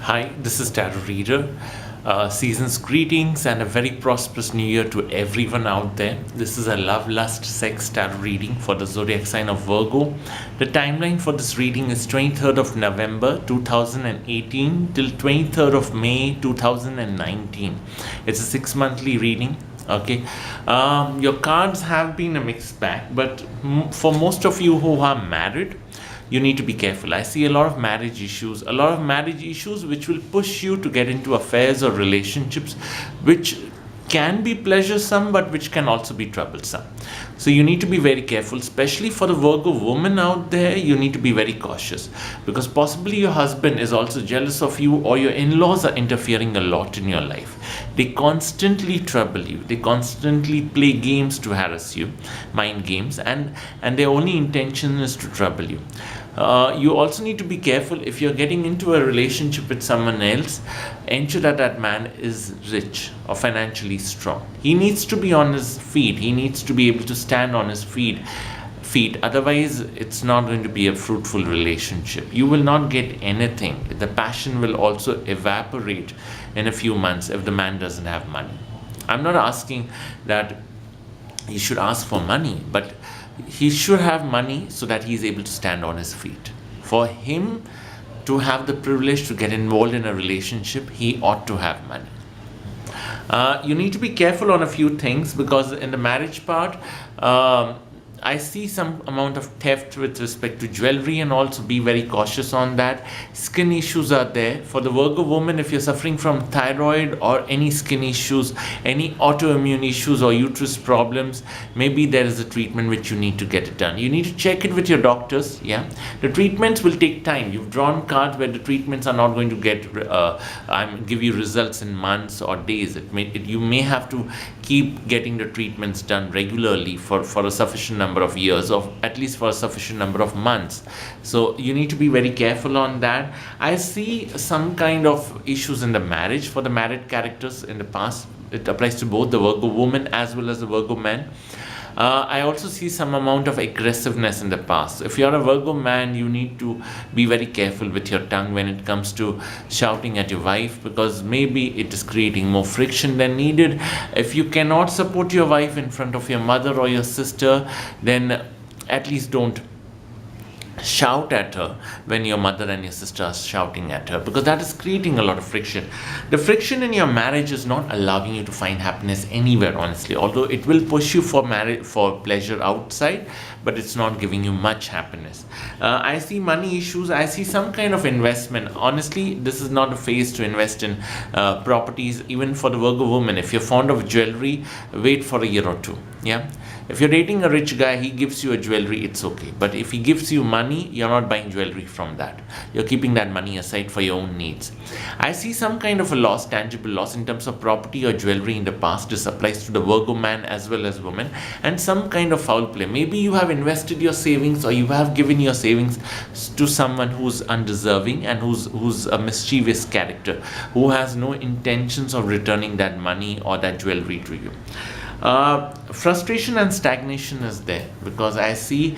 Hi, this is Tarot Reader. Season's greetings and a very prosperous new year to everyone out there. This is a love, lust, sex tarot reading for the zodiac sign of Virgo. The timeline for this reading is 23rd of November 2018 till 23rd of May 2019. It's a 6-monthly reading. Okay, your cards have been a mixed bag, but for most of you who are married, you need to be careful. I see a lot of marriage issues which will push you to get into affairs or relationships which can be pleasuresome but which can also be troublesome. So you need to be very careful, especially for the Virgo woman out there. You need to be very cautious because possibly your husband is also jealous of you, or your in-laws are interfering a lot in your life. They constantly trouble you. They constantly play games to harass you, mind games, and their only intention is to trouble you. You also need to be careful if you're getting into a relationship with someone else. Ensure that that man is rich or financially strong. He needs to be on his feet. He needs to be able to stand on his feet. Otherwise, it's not going to be a fruitful relationship. You will not get anything. The passion will also evaporate in a few months if the man doesn't have money. I'm not asking that he should ask for money, but he should have money so that he is able to stand on his feet. For him to have the privilege to get involved in a relationship, he ought to have money. You need to be careful on a few things because in the marriage part, I see some amount of theft with respect to jewelry, and also be very cautious on that. Skin issues are there. For the Virgo woman, if you're suffering from thyroid or any skin issues, any autoimmune issues or uterus problems, maybe there is a treatment which you need to get it done. You need to check it with your doctors. Yeah, the treatments will take time. You've drawn cards where the treatments are not going to give you results in months or days. You may have to keep getting the treatments done regularly for a sufficient number of years, or at least for a sufficient number of months. So you need to be very careful on that. I see some kind of issues in the marriage for the married characters in the past. It applies to both the Virgo woman as well as the Virgo man. I also see some amount of aggressiveness in the past. If you're a Virgo man, you need to be very careful with your tongue when it comes to shouting at your wife, because maybe it is creating more friction than needed. If you cannot support your wife in front of your mother or your sister, then at least don't shout at her when your mother and your sister are shouting at her, because that is creating a lot of friction. The friction in your marriage is not allowing you to find happiness anywhere, honestly, although it will push you for pleasure outside, but it's not giving you much happiness. I see money issues. I see some kind of investment. Honestly, this is not a phase to invest in properties. Even for the Virgo woman, if you're fond of jewelry, wait for a year or two. Yeah, if you're dating a rich guy, he gives you a jewelry, it's okay. But if he gives you money, you're not buying jewelry from that. You're keeping that money aside for your own needs. I see some kind of a loss, tangible loss in terms of property or jewelry in the past. This applies to the Virgo man as well as woman. And some kind of foul play. Maybe you have invested your savings, or you have given your savings to someone who's undeserving and who's a mischievous character, who has no intentions of returning that money or that jewelry to you. Frustration and stagnation is there because I see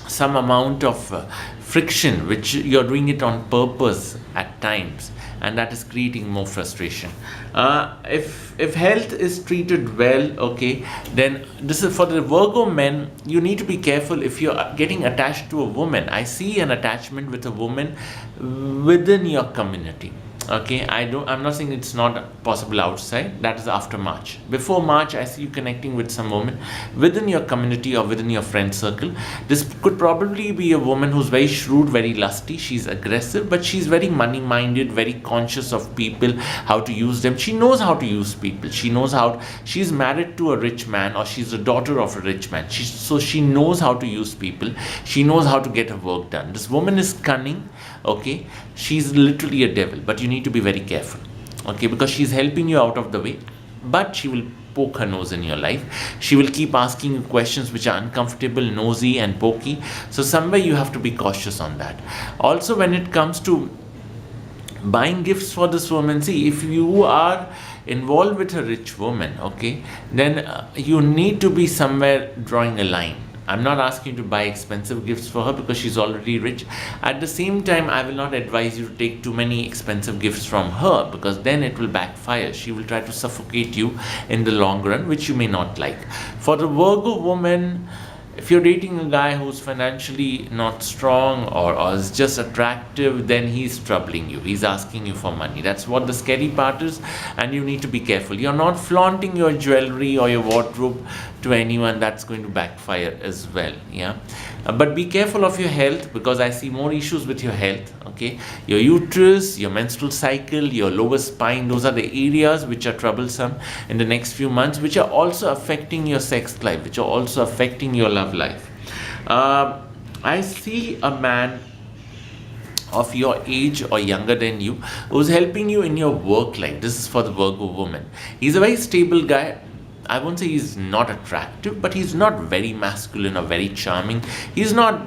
some amount of friction which you're doing it on purpose at times, and that is creating more frustration. If health is treated well, okay, then this is for the Virgo men. You need to be careful if you're getting attached to a woman. I see an attachment with a woman within your community. Okay, I'm not saying it's not possible outside. That is after March. Before March, I see you connecting with some woman within your community or within your friend circle. This could probably be a woman who's very shrewd, very lusty. She's aggressive, but she's very money-minded, very conscious of people, how to use them. She knows how to use people. She's married to a rich man, or she's the daughter of a rich man. So she knows how to use people. She knows how to get her work done. This woman is cunning. Okay, she's literally a devil, but you need to be very careful, okay, because she's helping you out of the way, but she will poke her nose in your life. She will keep asking you questions which are uncomfortable, nosy and pokey. So somewhere you have to be cautious on that. Also, when it comes to buying gifts for this woman, see, if you are involved with a rich woman, okay, then you need to be somewhere drawing a line. I'm not asking you to buy expensive gifts for her because she's already rich. At the same time, I will not advise you to take too many expensive gifts from her, because then it will backfire. She will try to suffocate you in the long run, which you may not like. For the Virgo woman, if you're dating a guy who's financially not strong or is just attractive, then he's troubling you. He's asking you for money. That's what the scary part is, and you need to be careful. You're not flaunting your jewelry or your wardrobe to anyone. That's going to backfire as well. Yeah. But be careful of your health, because I see more issues with your health. Okay, your uterus, your menstrual cycle, your lower spine, those are the areas which are troublesome in the next few months, which are also affecting your sex life, which are also affecting your love life. I see a man of your age or younger than you who's helping you in your work life. This is for the Virgo woman. He's a very stable guy. I won't say he's not attractive, but he's not very masculine or very charming. He's not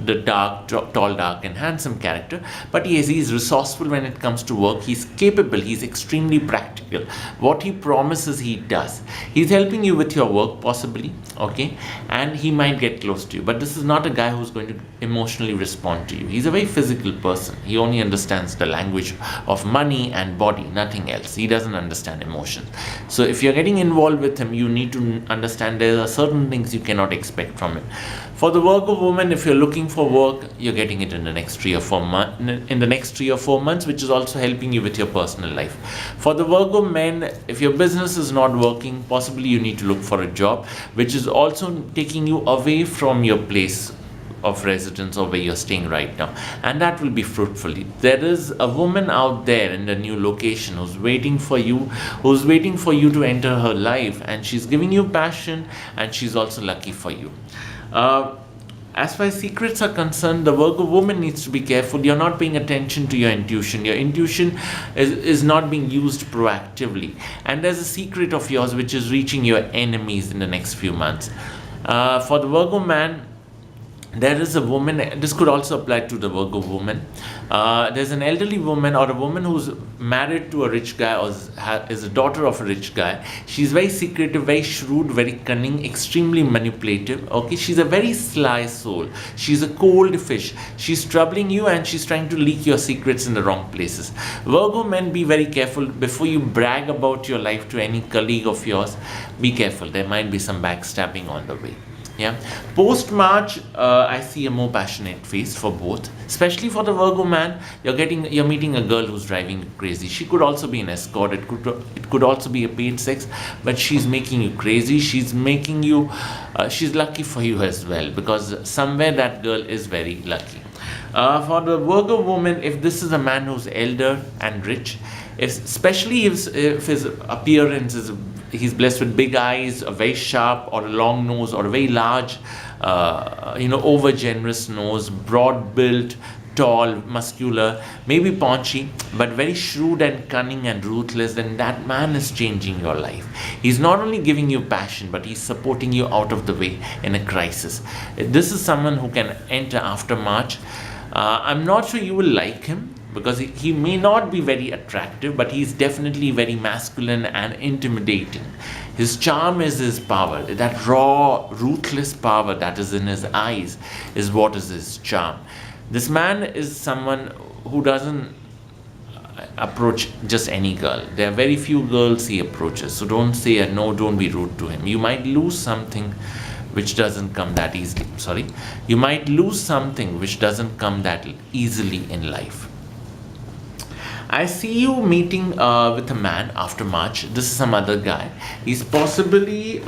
the tall, dark and handsome character, but yes, he's resourceful when it comes to work. He's capable, he's extremely practical. What he promises, he does. He's helping you with your work possibly, okay, and he might get close to you, but this is not a guy who's going to emotionally respond to you. He's a very physical person. He only understands the language of money and body, nothing else. He doesn't understand emotion. So if you're getting involved with him, you need to understand there are certain things you cannot expect from him. For the Virgo woman, if you're looking for work, you're getting it in the next 3 or 4 months, which is also helping you with your personal life. For the Virgo men, if your business is not working, possibly you need to look for a job, which is also taking you away from your place of residence or where you're staying right now, and that will be fruitful. There is a woman out there in the new location who's waiting for you to enter her life, and she's giving you passion, and she's also lucky for you. As far as secrets are concerned, the Virgo woman needs to be careful. You're not paying attention to your intuition. Your intuition is not being used proactively, and there's a secret of yours which is reaching your enemies in the next few months. For the Virgo man, there is a woman, this could also apply to the Virgo woman. There's an elderly woman or a woman who's married to a rich guy or is a daughter of a rich guy. She's very secretive, very shrewd, very cunning, extremely manipulative. Okay, she's a very sly soul. She's a cold fish. She's troubling you and she's trying to leak your secrets in the wrong places. Virgo men, be very careful before you brag about your life to any colleague of yours. Be careful. There might be some backstabbing on the way. Yeah, post March, I see a more passionate phase for both, especially for the Virgo man. You're meeting a girl who's driving you crazy. She could also be an escort. It could also be a paid sex, but she's making you crazy. She's lucky for you as well, because somewhere that girl is very lucky. For the Virgo woman, if this is a man who's elder and rich, especially if his appearance is, he's blessed with big eyes, a very sharp or a long nose, or a very large, over generous nose, broad built, tall, muscular, maybe paunchy, but very shrewd and cunning and ruthless, then that man is changing your life. He's not only giving you passion, but he's supporting you out of the way in a crisis. This is someone who can enter after March. I'm not sure you will like him, because he may not be very attractive, but he's definitely very masculine and intimidating. His charm is his power. That raw, ruthless power that is in his eyes is what is his charm. This man is someone who doesn't approach just any girl. There are very few girls he approaches, so don't say a no, don't be rude to him. You might lose something which doesn't come that easily. You might lose something which doesn't come that easily in life. I see you meeting with a man after March. This is some other guy. He's possibly,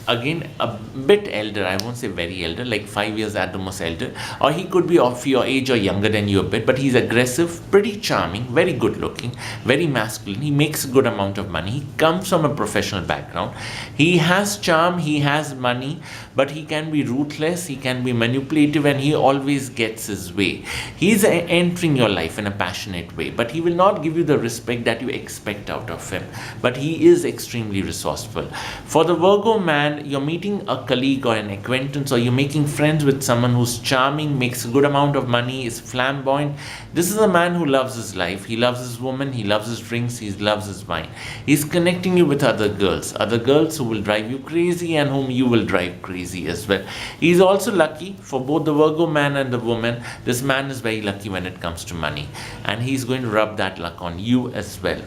again, a bit elder. I won't say very elder, like 5 years at the most elder. Or he could be of your age or younger than you a bit. But he's aggressive, pretty charming, very good looking, very masculine. He makes a good amount of money. He comes from a professional background. He has charm, he has money, but he can be ruthless, he can be manipulative, and he always gets his way. He's entering your life in a passionate way, but he will not give you the respect that you expect out of him. But he is extremely resourceful. For the Virgo man, and you're meeting a colleague or an acquaintance, or you're making friends with someone who's charming, makes a good amount of money, is flamboyant. This is a man who loves his life. He loves his woman, he loves his drinks, he loves his wine. He's connecting you with other girls who will drive you crazy and whom you will drive crazy as well. He's also lucky for both the Virgo man and the woman. This man is very lucky when it comes to money, and he's going to rub that luck on you as well.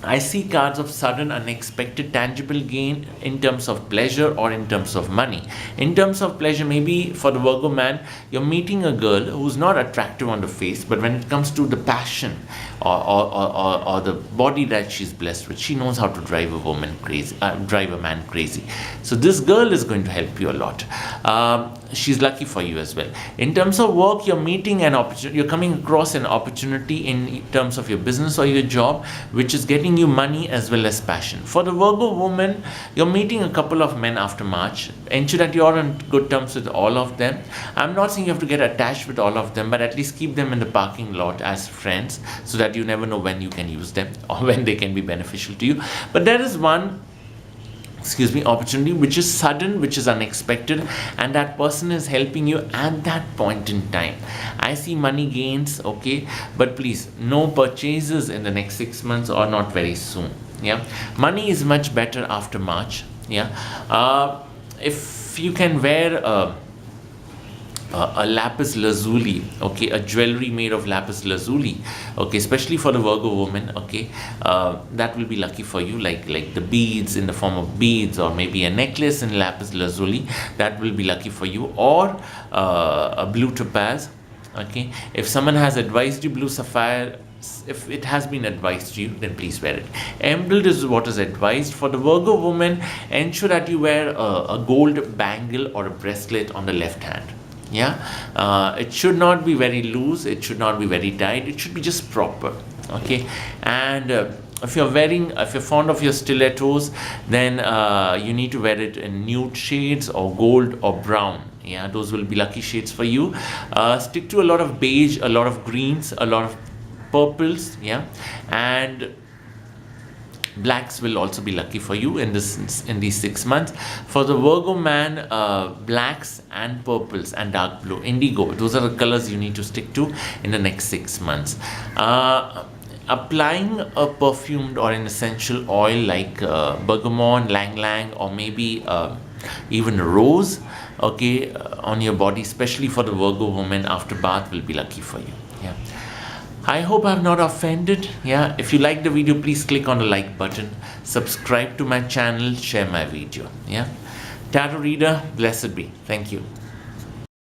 I see cards of sudden, unexpected, tangible gain in terms of pleasure or in terms of money. In terms of pleasure, maybe for the Virgo man, you're meeting a girl who's not attractive on the face, but when it comes to the passion or the body that she's blessed with, she knows how to drive a woman crazy, drive a man crazy. So this girl is going to help you a lot. She's lucky for you as well. In terms of work, you're meeting an opportunity, you're coming across an opportunity in terms of your business or your job, which is getting you money as well as passion. For the Virgo woman, you're meeting a couple of men after March. Ensure that you're on good terms with all of them. I'm not saying you have to get attached with all of them, but at least keep them in the parking lot as friends, so that you never know when you can use them or when they can be beneficial to you. But there is one opportunity which is sudden, which is unexpected, and that person is helping you at that point in time. I see money gains, okay, but please, no purchases in the next 6 months or not very soon. Yeah, money is much better after March. Yeah, if you can wear a lapis lazuli, okay, a jewelry made of lapis lazuli, okay, especially for the Virgo woman, okay, that will be lucky for you, like the beads in the form of beads, or maybe a necklace in lapis lazuli, that will be lucky for you, or a blue topaz, okay. If someone has advised you blue sapphire, if it has been advised to you, then please wear it. Emerald is what is advised. For the Virgo woman, ensure that you wear a gold bangle or a bracelet on the left hand. Yeah, it should not be very loose, it should not be very tight, it should be just proper, okay. And if you're fond of your stilettos, then you need to wear it in nude shades or gold or brown. Yeah, those will be lucky shades for you. Stick to a lot of beige, a lot of greens, a lot of purples, yeah, and blacks will also be lucky for you in these 6 months. For the Virgo man, blacks and purples and dark blue, indigo, those are the colors you need to stick to in the next 6 months. Applying a perfumed or an essential oil like bergamot, lang lang, or maybe even rose, okay, on your body, especially for the Virgo woman after bath, will be lucky for you. Yeah, I hope I have not offended. Yeah, if you like the video, please click on the like button, subscribe to my channel, share my video. Yeah, Tarot Reader, blessed be. Thank you.